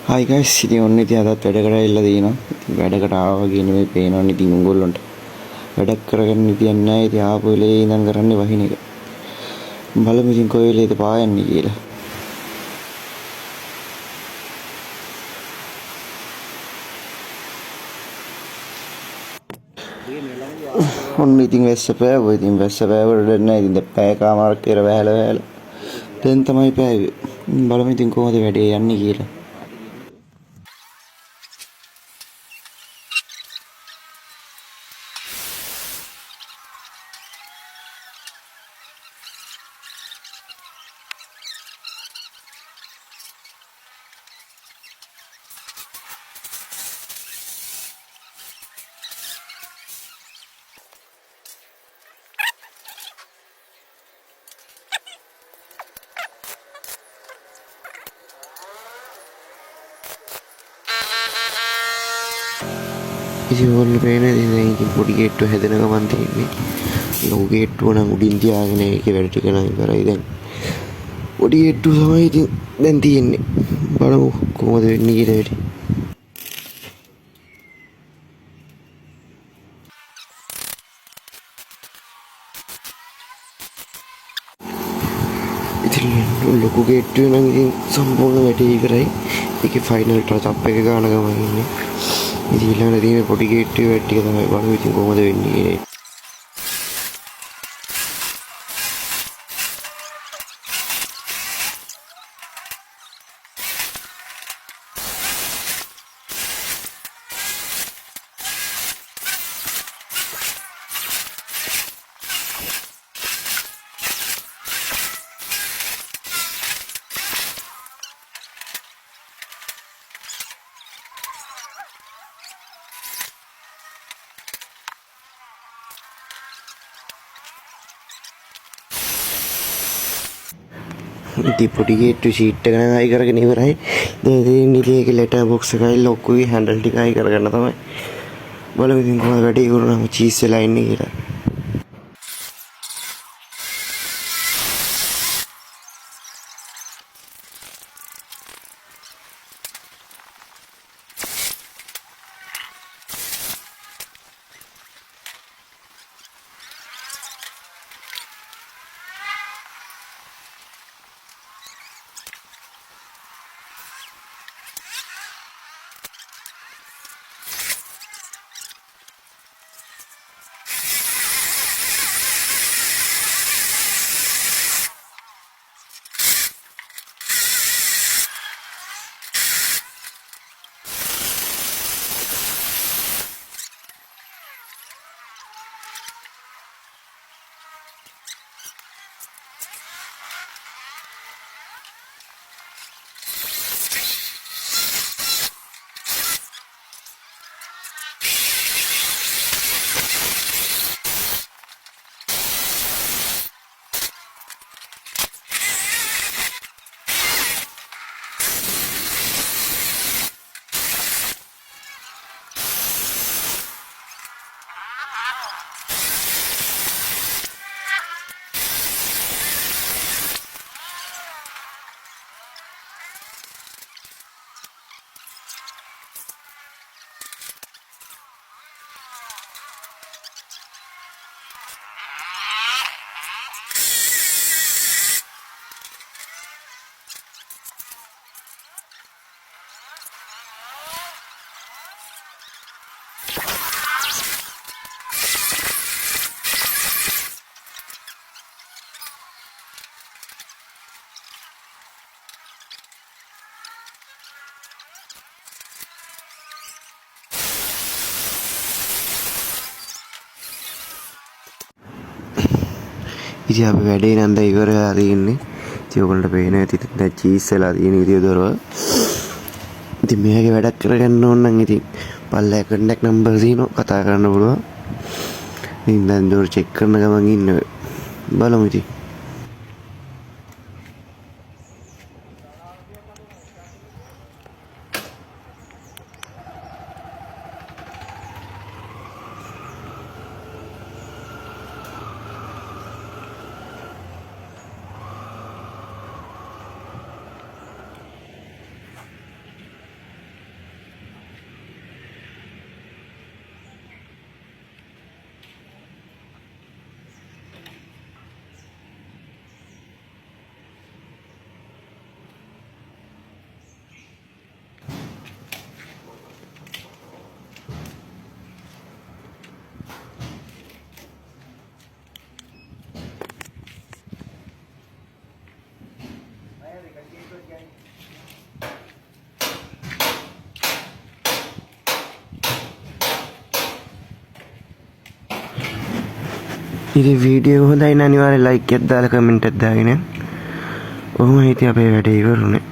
හයි guys, ඉතින් ඔන්න ඉතින් අදත් වැඩ කරලා තියෙනවා. ඉතින් වැඩකට ආවා කියන මේ පේනවනේ ඉතින් උගොල්ලන්ට. වැඩක් කරගන්න ඉතින් නැහැ. ඉතින් ආපු වෙලේ ඉඳන් කරන්නේ වහින එක. බලමු ඉතින් කොයි වෙලේද පායන්නේ කියලා. ඔන්න ඉතින් වැස්ස පෑවුවා. ඉතින් වැස්ස පෑවුවට නැහැ. ඉතින් පැය කාමාරක් කියලා වැහැලා. දැන් තමයි පෑවේ. බලමු ඉතින් කොහොමද වැඩේ යන්නේ කියලා. ඉතින් ඔයගොල්ලෝ පේන්නේ දැන් ඉතින් පොඩි ගේට්ටුව හැදෙන ගමන් තියෙන්නේ. ලොකු ගේට්ටුව නම් උඩින් තියාගෙන ඒකේ වැඩ ටික නම් කරයි දැන්. පොඩි ගේට්ටුව තමයි ඉතින් දැන් තියෙන්නේ. බලමු කොහොමද වෙන්නේ කියලා වැඩි. ඉතින් ලොකු ගේට්ටුව නම් ඉතින් සම්පූර්ණ වැඩේ ඉවරයි. ඒකේ ෆයිනල් ටච් අප් එක ගන්න ගමන් ඉන්නේ. ඉතින් ඊළඟට තියෙන පොඩි ගේට්ටුව වැඩ ටික තමයි බලමු ඉතින් කොහොමද වෙන්නේ කියලා. ඉතින් පොඩි ගේට්ටුව ෂීට් එක නම් අයි කරගෙන ඉවරයි. දැන් ඉතින් ඒකේ ලෙටර් බොක්ස් එකයි ලොකුයි හැන්ඩල් ටික අයි කරගන්න තමයි. බලමු ඉතින් කොහොමද වැඩේ කරනවා චීස් වෙලා ඉන්නේ කියලා. ඉතින් අපි වැඩේ නම් දැන් ඉවර වෙලා තියෙන්නේ. ඉතින් ඔයගොල්ලන්ට පේනවා ඇති දැන් චීස් වෙලා තියෙන විදිය දොරව. ඉතින් මේකේ වැඩක් කරගන්න ඕන නම් ඉතින් පල්ලෑ කන්ටැක්ට් නම්බර් තියෙනවා කතා කරන්න පුළුවන්. ඉතින් දැන් දොර චෙක් කරන ගමන් ඉන්න බලමු ඉතින්. ඉතින් වීඩියෝ හොඳයි නම් අනිවාර්යෙන් ලයික් එකක් දාලා කමෙන්ට් එකක් දාගෙන ඔහොම හිටිය අපේ වැඩේ ඉවරුනේ.